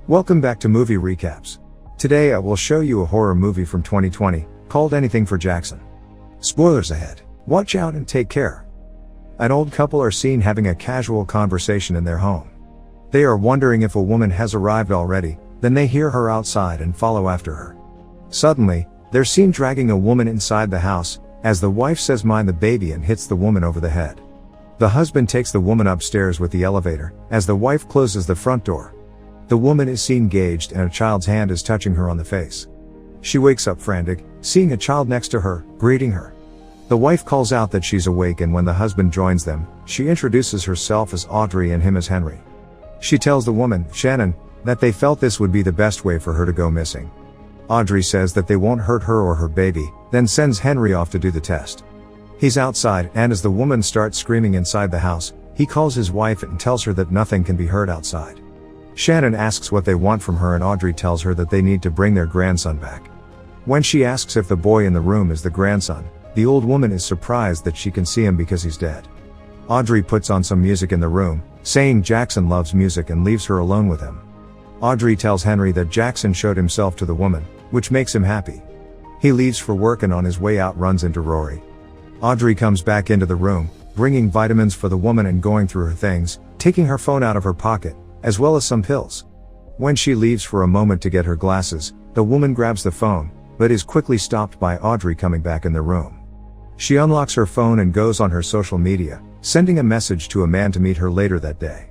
Welcome back to Movie Recaps. Today I will show you a horror movie from 2020, called Anything for Jackson. Spoilers ahead. Watch out and take care. An old couple are seen having a casual conversation in their home. They are wondering if a woman has arrived already, then they hear her outside and follow after her. Suddenly, they're seen dragging a woman inside the house, as the wife says mind the baby and hits the woman over the head. The husband takes the woman upstairs with the elevator, as the wife closes the front door. The woman is seen gagged and a child's hand is touching her on the face. She wakes up frantic, seeing a child next to her, greeting her. The wife calls out that she's awake, and when the husband joins them, she introduces herself as Audrey and him as Henry. She tells the woman, Shannon, that they felt this would be the best way for her to go missing. Audrey says that they won't hurt her or her baby, then sends Henry off to do the test. He's outside, and as the woman starts screaming inside the house, he calls his wife and tells her that nothing can be heard outside. Shannon asks what they want from her, and Audrey tells her that they need to bring their grandson back. When she asks if the boy in the room is the grandson, the old woman is surprised that she can see him because he's dead. Audrey puts on some music in the room, saying Jackson loves music, and leaves her alone with him. Audrey tells Henry that Jackson showed himself to the woman, which makes him happy. He leaves for work and on his way out runs into Rory. Audrey comes back into the room, bringing vitamins for the woman and going through her things, taking her phone out of her pocket, as well as some pills. When she leaves for a moment to get her glasses, the woman grabs the phone, but is quickly stopped by Audrey coming back in the room. She unlocks her phone and goes on her social media, sending a message to a man to meet her later that day.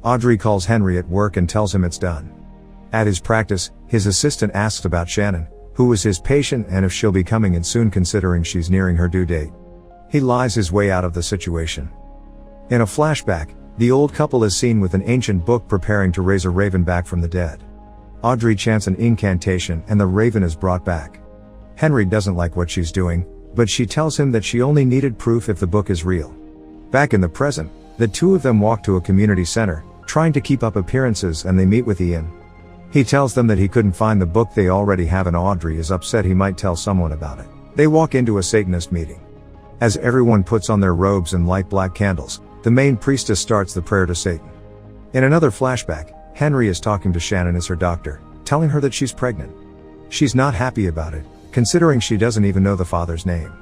Audrey calls Henry at work and tells him it's done. At his practice, his assistant asks about Shannon, who is his patient, and if she'll be coming in soon considering she's nearing her due date. He lies his way out of the situation. In a flashback, the old couple is seen with an ancient book preparing to raise a raven back from the dead. Audrey chants an incantation and the raven is brought back. Henry doesn't like what she's doing, but she tells him that she only needed proof if the book is real. Back in the present, the two of them walk to a community center, trying to keep up appearances, and they meet with Ian. He tells them that he couldn't find the book they already have, and Audrey is upset he might tell someone about it. They walk into a Satanist meeting. As everyone puts on their robes and light black candles, the main priestess starts the prayer to Satan. In another flashback, Henry is talking to Shannon as her doctor, telling her that she's pregnant. She's not happy about it, considering she doesn't even know the father's name.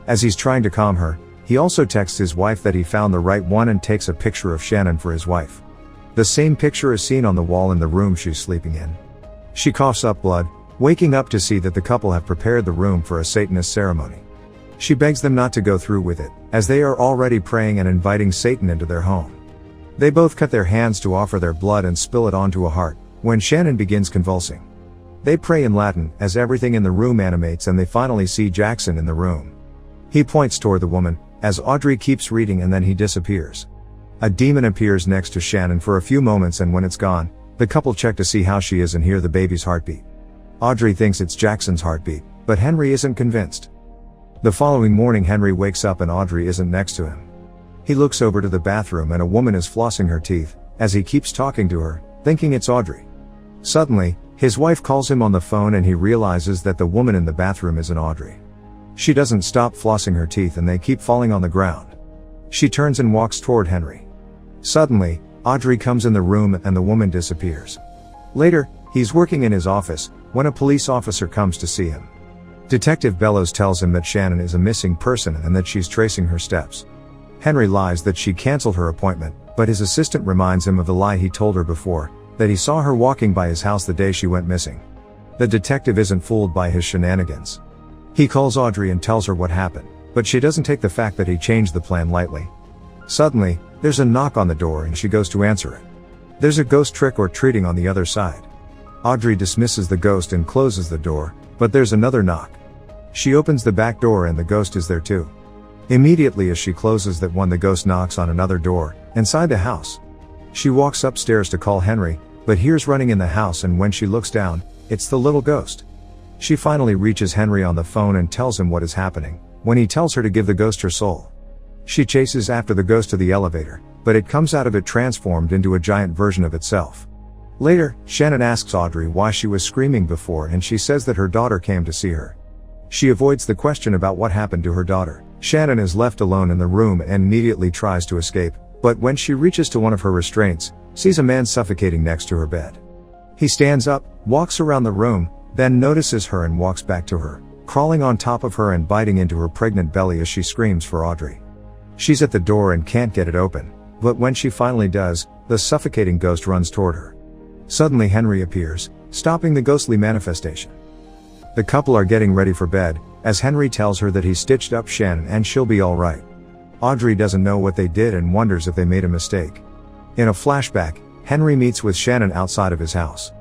As he's trying to calm her, he also texts his wife that he found the right one and takes a picture of Shannon for his wife. The same picture is seen on the wall in the room she's sleeping in. She coughs up blood, waking up to see that the couple have prepared the room for a Satanist ceremony. She begs them not to go through with it, as they are already praying and inviting Satan into their home. They both cut their hands to offer their blood and spill it onto a heart, when Shannon begins convulsing. They pray in Latin, as everything in the room animates, and they finally see Jackson in the room. He points toward the woman, as Audrey keeps reading, and then he disappears. A demon appears next to Shannon for a few moments, and when it's gone, the couple check to see how she is and hear the baby's heartbeat. Audrey thinks it's Jackson's heartbeat, but Henry isn't convinced. The following morning, Henry wakes up and Audrey isn't next to him. He looks over to the bathroom and a woman is flossing her teeth, as he keeps talking to her, thinking it's Audrey. Suddenly, his wife calls him on the phone and he realizes that the woman in the bathroom isn't Audrey. She doesn't stop flossing her teeth and they keep falling on the ground. She turns and walks toward Henry. Suddenly, Audrey comes in the room and the woman disappears. Later, he's working in his office, when a police officer comes to see him. Detective Bellows tells him that Shannon is a missing person and that she's tracing her steps. Henry lies that she canceled her appointment, but his assistant reminds him of the lie he told her before, that he saw her walking by his house the day she went missing. The detective isn't fooled by his shenanigans. He calls Audrey and tells her what happened, but she doesn't take the fact that he changed the plan lightly. Suddenly, there's a knock on the door and she goes to answer it. There's a ghost trick or treating on the other side. Audrey dismisses the ghost and closes the door, but there's another knock. She opens the back door and the ghost is there too. Immediately as she closes that one, the ghost knocks on another door, inside the house. She walks upstairs to call Henry, but hears running in the house, and when she looks down, it's the little ghost. She finally reaches Henry on the phone and tells him what is happening, when he tells her to give the ghost her soul. She chases after the ghost to the elevator, but it comes out of it transformed into a giant version of itself. Later, Shannon asks Audrey why she was screaming before, and she says that her daughter came to see her. She avoids the question about what happened to her daughter. Shannon is left alone in the room and immediately tries to escape, but when she reaches to one of her restraints, sees a man suffocating next to her bed. He stands up, walks around the room, then notices her and walks back to her, crawling on top of her and biting into her pregnant belly as she screams for Audrey. She's at the door and can't get it open, but when she finally does, the suffocating ghost runs toward her. Suddenly Henry appears, stopping the ghostly manifestation. The couple are getting ready for bed, as Henry tells her that he stitched up Shannon and she'll be alright. Audrey doesn't know what they did and wonders if they made a mistake. In a flashback, Henry meets with Shannon outside of his house.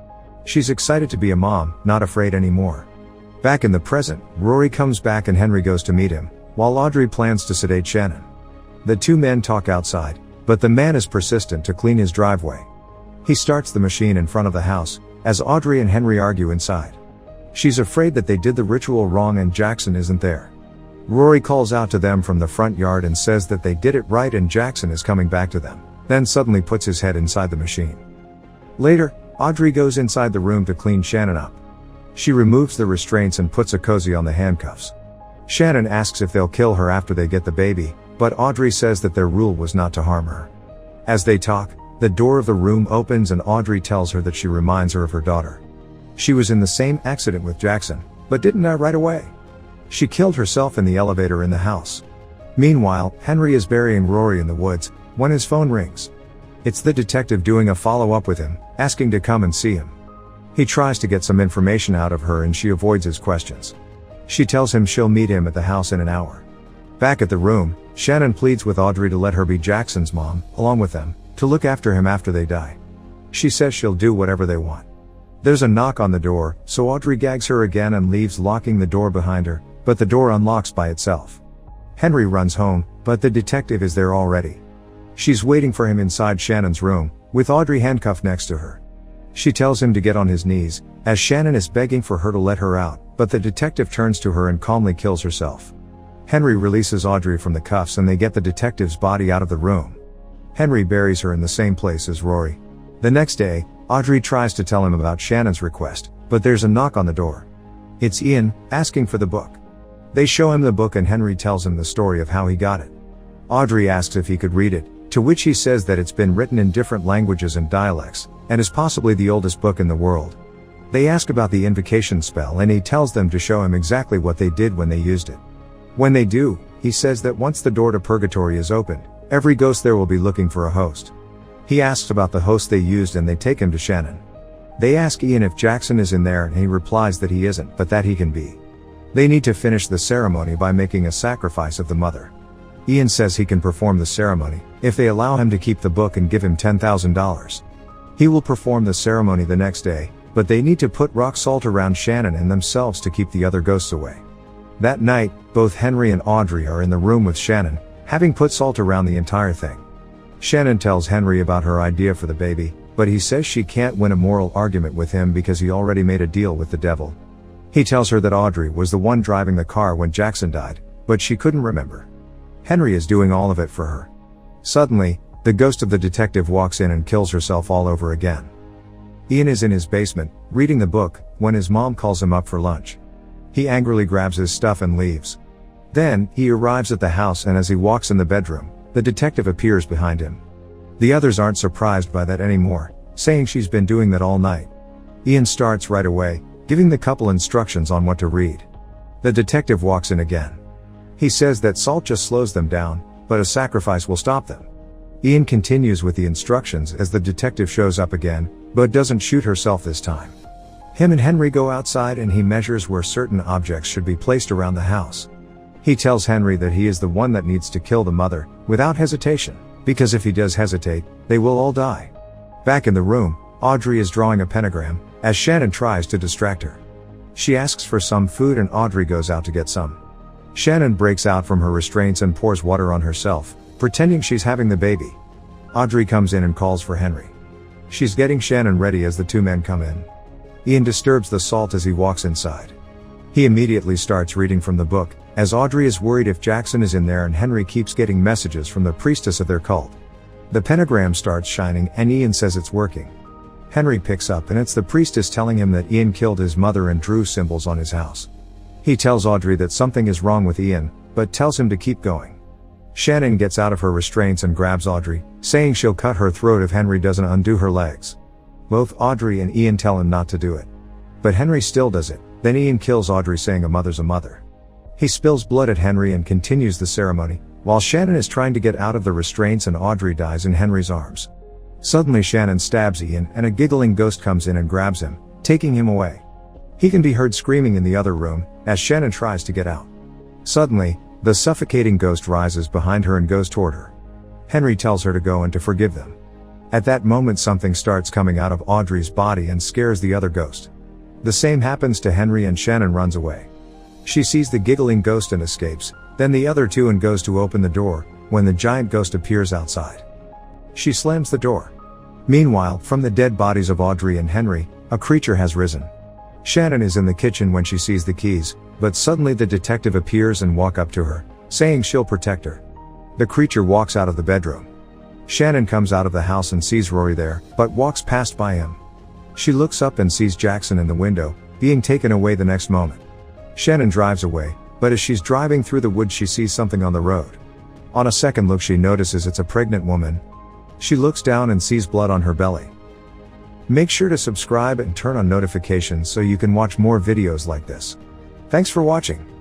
She's excited to be a mom, not afraid anymore. Back in the present, Rory comes back and Henry goes to meet him, while Audrey plans to sedate Shannon. The two men talk outside, but the man is persistent to clean his driveway. He starts the machine in front of the house, as Audrey and Henry argue inside. She's afraid that they did the ritual wrong and Jackson isn't there. Rory calls out to them from the front yard and says that they did it right and Jackson is coming back to them, then suddenly puts his head inside the machine. Later, Audrey goes inside the room to clean Shannon up. She removes the restraints and puts a cozy on the handcuffs. Shannon asks if they'll kill her after they get the baby, but Audrey says that their rule was not to harm her. As they talk, the door of the room opens and Audrey tells her that she reminds her of her daughter. She was in the same accident with Jackson, but didn't die right away. She killed herself in the elevator in the house. Meanwhile, Henry is burying Rory in the woods, when his phone rings. It's the detective doing a follow-up with him, asking to come and see him. He tries to get some information out of her and she avoids his questions. She tells him she'll meet him at the house in an hour. Back at the room, Shannon pleads with Audrey to let her be Jackson's mom, along with them, to look after him after they die. She says she'll do whatever they want. There's a knock on the door, so Audrey gags her again and leaves, locking the door behind her, but the door unlocks by itself. Henry runs home, but the detective is there already. She's waiting for him inside Shannon's room, with Audrey handcuffed next to her. She tells him to get on his knees, as Shannon is begging for her to let her out, but the detective turns to her and calmly kills herself. Henry releases Audrey from the cuffs and they get the detective's body out of the room. Henry buries her in the same place as Rory. The next day, Audrey tries to tell him about Shannon's request, but there's a knock on the door. It's Ian, asking for the book. They show him the book and Henry tells him the story of how he got it. Audrey asks if he could read it, to which he says that it's been written in different languages and dialects, and is possibly the oldest book in the world. They ask about the invocation spell and he tells them to show him exactly what they did when they used it. When they do, he says that once the door to purgatory is opened, every ghost there will be looking for a host. He asks about the host they used and they take him to Shannon. They ask Ian if Jackson is in there and he replies that he isn't, but that he can be. They need to finish the ceremony by making a sacrifice of the mother. Ian says he can perform the ceremony, if they allow him to keep the book and give him $10,000. He will perform the ceremony the next day, but they need to put rock salt around Shannon and themselves to keep the other ghosts away. That night, both Henry and Audrey are in the room with Shannon, having put salt around the entire thing. Shannon tells Henry about her idea for the baby, but he says she can't win a moral argument with him because he already made a deal with the devil. He tells her that Audrey was the one driving the car when Jackson died, but she couldn't remember. Henry is doing all of it for her. Suddenly, the ghost of the detective walks in and kills herself all over again. Ian is in his basement, reading the book, when his mom calls him up for lunch. He angrily grabs his stuff and leaves. Then, he arrives at the house and as he walks in the bedroom, the detective appears behind him. The others aren't surprised by that anymore, saying she's been doing that all night. Ian starts right away, giving the couple instructions on what to read. The detective walks in again. He says that salt just slows them down, but a sacrifice will stop them. Ian continues with the instructions as the detective shows up again, but doesn't shoot herself this time. Him and Henry go outside and he measures where certain objects should be placed around the house. He tells Henry that he is the one that needs to kill the mother, without hesitation, because if he does hesitate, they will all die. Back in the room, Audrey is drawing a pentagram, as Shannon tries to distract her. She asks for some food and Audrey goes out to get some. Shannon breaks out from her restraints and pours water on herself, pretending she's having the baby. Audrey comes in and calls for Henry. She's getting Shannon ready as the two men come in. Ian disturbs the salt as he walks inside. He immediately starts reading from the book, as Audrey is worried if Jackson is in there and Henry keeps getting messages from the priestess of their cult. The pentagram starts shining and Ian says it's working. Henry picks up and it's the priestess telling him that Ian killed his mother and drew symbols on his house. He tells Audrey that something is wrong with Ian, but tells him to keep going. Shannon gets out of her restraints and grabs Audrey, saying she'll cut her throat if Henry doesn't undo her legs. Both Audrey and Ian tell him not to do it. But Henry still does it. Then Ian kills Audrey, saying a mother's a mother. He spills blood at Henry and continues the ceremony, while Shannon is trying to get out of the restraints and Audrey dies in Henry's arms. Suddenly Shannon stabs Ian and a giggling ghost comes in and grabs him, taking him away. He can be heard screaming in the other room, as Shannon tries to get out. Suddenly, the suffocating ghost rises behind her and goes toward her. Henry tells her to go and to forgive them. At that moment something starts coming out of Audrey's body and scares the other ghost. The same happens to Henry and Shannon runs away. She sees the giggling ghost and escapes, then the other two and goes to open the door, when the giant ghost appears outside. She slams the door. Meanwhile, from the dead bodies of Audrey and Henry, a creature has risen. Shannon is in the kitchen when she sees the keys, but suddenly the detective appears and walks up to her, saying she'll protect her. The creature walks out of the bedroom. Shannon comes out of the house and sees Rory there, but walks past by him. She looks up and sees Jackson in the window, being taken away the next moment. Shannon drives away, but as she's driving through the woods she sees something on the road. On a second look she notices it's a pregnant woman. She looks down and sees blood on her belly. Make sure to subscribe and turn on notifications so you can watch more videos like this. Thanks for watching.